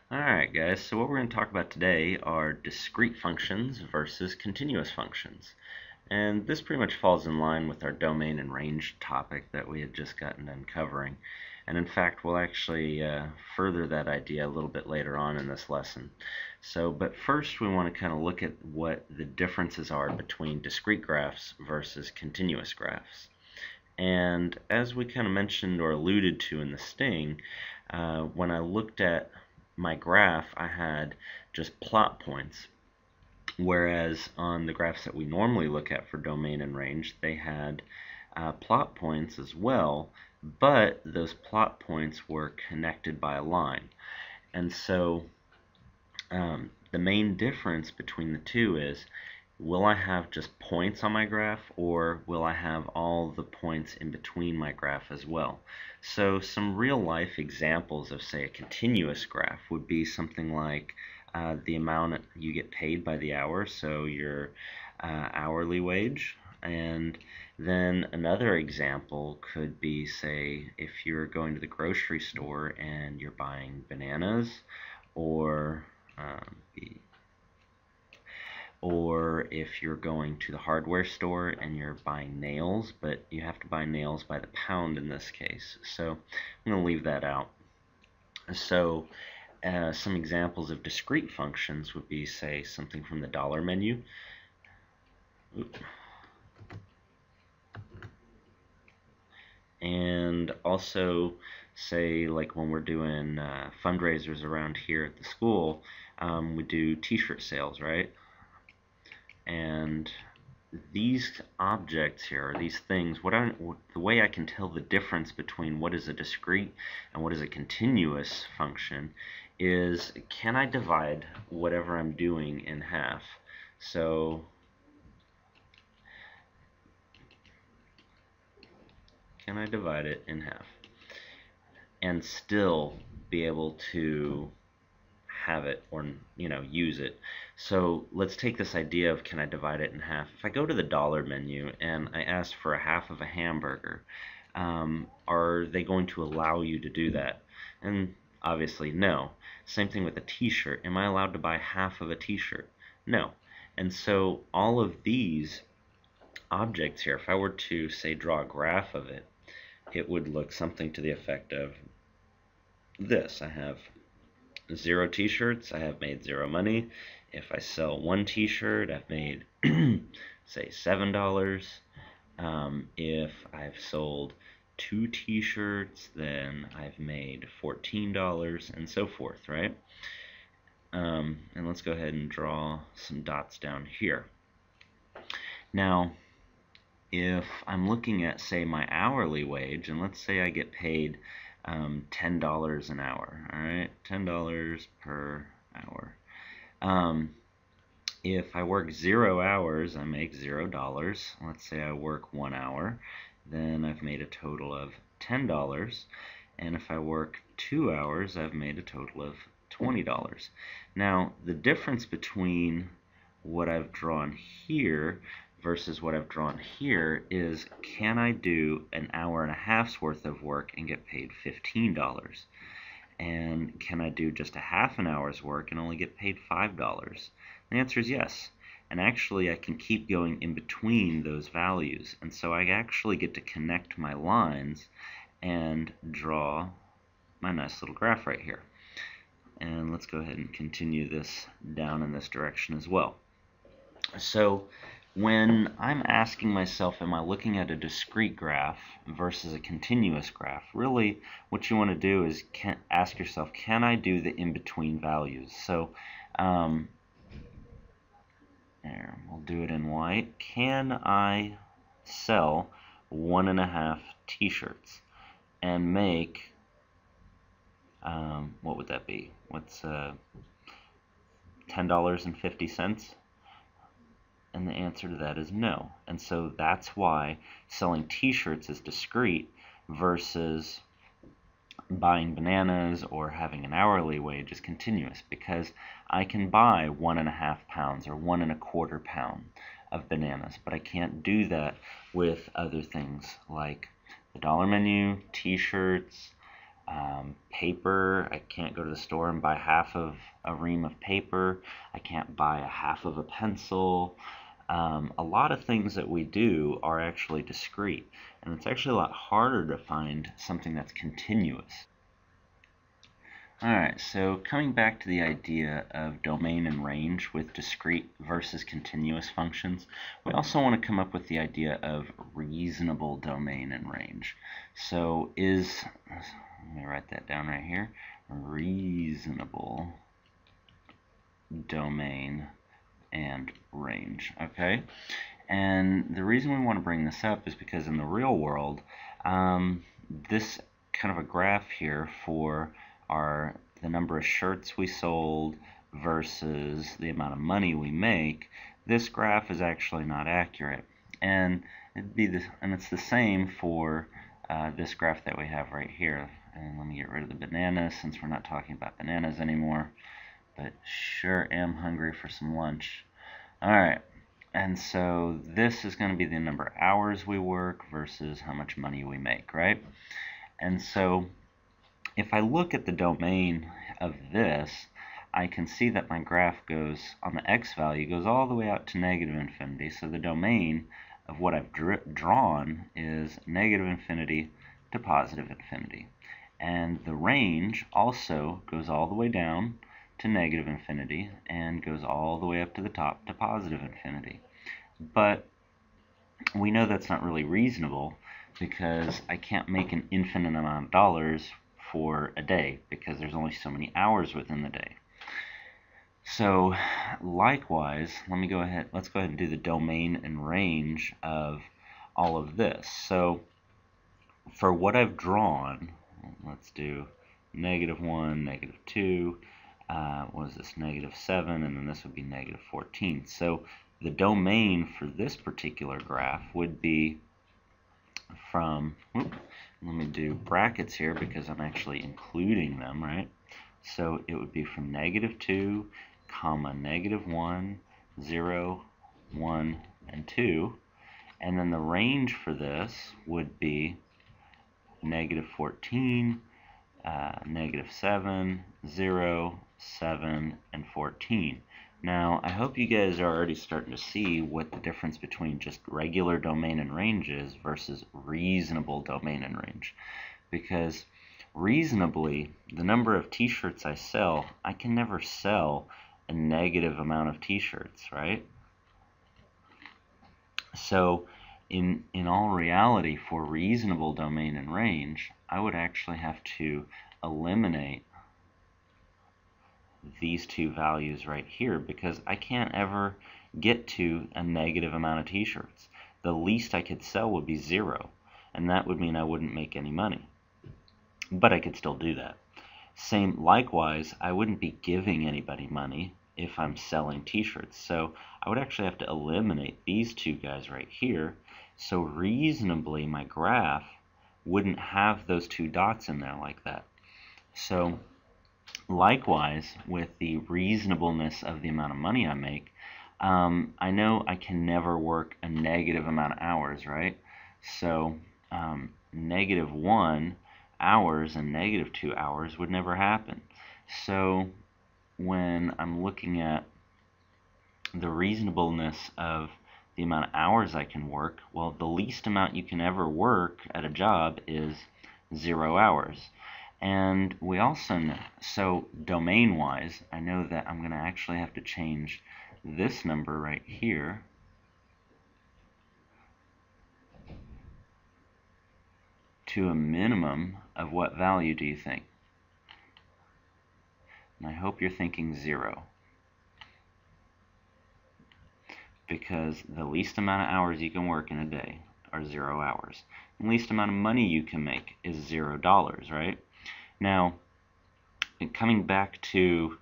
Alright guys, so what we're going to talk about today are discrete functions versus continuous functions. And this pretty much falls in line with our domain and range topic that we had just gotten done covering. And in fact, we'll actually further that idea a little bit later on in this lesson. But first we want to kind of look at what the differences are between discrete graphs versus continuous graphs. And as we kind of mentioned or alluded to in the sting, when I looked at my graph, I had just plot points, whereas on the graphs that we normally look at for domain and range, they had plot points as well, but those plot points were connected by a line. And so the main difference between the two is, will I have just points on my graph, or will I have all the points in between my graph as well? So some real life examples of, say, a continuous graph would be something like the amount you get paid by the hour, so your hourly wage. And then another example could be, say, if you're going to the grocery store and you're buying bananas, or if you're going to the hardware store and you're buying nails, but you have to buy nails by the pound in this case. So I'm going to leave that out. So some examples of discrete functions would be, say, something from the dollar menu. And also, say, like when we're doing fundraisers around here at the school, we do t-shirt sales, right? And these objects here, or these things, the way I can tell the difference between what is a discrete and what is a continuous function is, can I divide whatever I'm doing in half? So can I divide it in half and still be able to have it, or use it? So let's take this idea of, can I divide it in half? If I go to the dollar menu and I ask for a half of a hamburger, are they going to allow you to do that? And obviously no. Same thing with a t-shirt. Am I allowed to buy half of a t-shirt? No. And so all of these objects here, if I were to, say, draw a graph of it, it would look something to the effect of this. I have 0 t-shirts, I have made 0 money. If I sell 1 t-shirt, I've made say $7. If I've sold 2 t-shirts, then I've made $14, and so forth, right? And let's go ahead and draw some dots down here. Now, if I'm looking at, say, my hourly wage, and let's say I get paid $10 an hour, all right, $10 per hour. If I work 0 hours, I make $0. Let's say I work 1 hour, then I've made a total of $10. And if I work 2 hours, I've made a total of $20. Now, the difference between what I've drawn here versus what I've drawn here is, can I do an hour and a half's worth of work and get paid $15? And can I do just a half an hour's work and only get paid $5? The answer is yes. And actually, I can keep going in between those values. And so I actually get to connect my lines and draw my nice little graph right here. And let's go ahead and continue this down in this direction as well. So when I'm asking myself, am I looking at a discrete graph versus a continuous graph, really what you want to do is ask yourself, can I do the in-between values? So there, we'll do it in white. Can I sell 1.5 t-shirts and make, what would that be? What's $10.50? And the answer to that is no. And so that's why selling t-shirts is discrete versus buying bananas or having an hourly wage is continuous, because I can buy 1.5 pounds or 1.25 pounds of bananas, but I can't do that with other things like the dollar menu, t-shirts, Paper, I can't go to the store and buy half of a ream of paper. I can't buy a half of a pencil. A lot of things that we do are actually discrete, and it's actually a lot harder to find something that's continuous. Alright, so coming back to the idea of domain and range with discrete versus continuous functions, we also want to come up with the idea of reasonable domain and range. So let me write that down right here, reasonable domain and range, okay? And the reason we want to bring this up is because in the real world, this kind of a graph here for the number of shirts we sold versus the amount of money we make, this graph is actually not accurate. And it's the same for this graph that we have right here. And let me get rid of the bananas since we're not talking about bananas anymore, but sure am hungry for some lunch. Alright, and so this is going to be the number of hours we work versus how much money we make, right? And so if I look at the domain of this, I can see that my graph goes, on the x value, goes all the way out to negative infinity. So the domain of what I've drawn is negative infinity to positive infinity. And the range also goes all the way down to negative infinity and goes all the way up to the top to positive infinity. But we know that's not really reasonable because I can't make an infinite amount of dollars for a day because there's only so many hours within the day. So likewise, let's go ahead and do the domain and range of all of this. So for what I've drawn, let's do -1, -2, what is this, -7, and then this would be -14. So the domain for this particular graph would be from, let me do brackets here because I'm actually including them, right? So it would be from -2, -1, 0, 1, and 2. And then the range for this would be -14, -7, 0, 7, and 14. Now, I hope you guys are already starting to see what the difference between just regular domain and range is versus reasonable domain and range. Because reasonably, the number of t-shirts I sell, I can never sell a negative amount of t-shirts, right? So in all reality, for reasonable domain and range, I would actually have to eliminate these two values right here because I can't ever get to a negative amount of t-shirts. The least I could sell would be 0, and that would mean I wouldn't make any money. But I could still do that. Likewise, I wouldn't be giving anybody money if I'm selling t-shirts. So I would actually have to eliminate these two guys right here. So reasonably, my graph wouldn't have those two dots in there like that. So likewise, with the reasonableness of the amount of money I make, I know I can never work a negative amount of hours, right? So -1 hours and -2 hours would never happen. So when I'm looking at the reasonableness of the amount of hours I can work, well, the least amount you can ever work at a job is 0 hours. And we also know, so domain-wise, I know that I'm going to actually have to change this number right here to a minimum of what value do you think? And I hope you're thinking 0. Because the least amount of hours you can work in a day are 0 hours. The least amount of money you can make is $0, right? Now, coming back to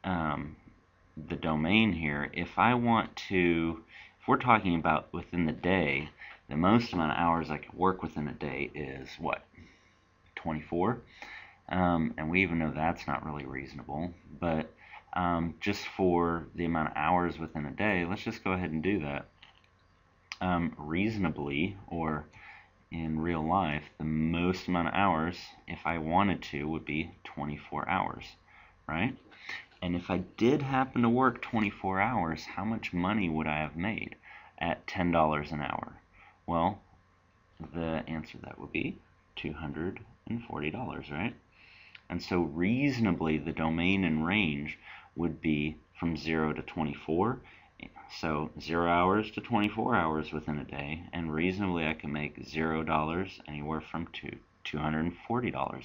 the domain here, if we're talking about within the day, the most amount of hours I could work within a day is what? 24? And we even know that's not really reasonable, but just for the amount of hours within a day, let's just go ahead and do that. Reasonably, or in real life, the most amount of hours, if I wanted to, would be 24 hours, right? And if I did happen to work 24 hours, how much money would I have made at $10 an hour? Well, the answer to that would be $240, right? And so reasonably, the domain and range would be from 0 to 24. So 0 hours to 24 hours within a day, and reasonably I can make $0 anywhere from $240.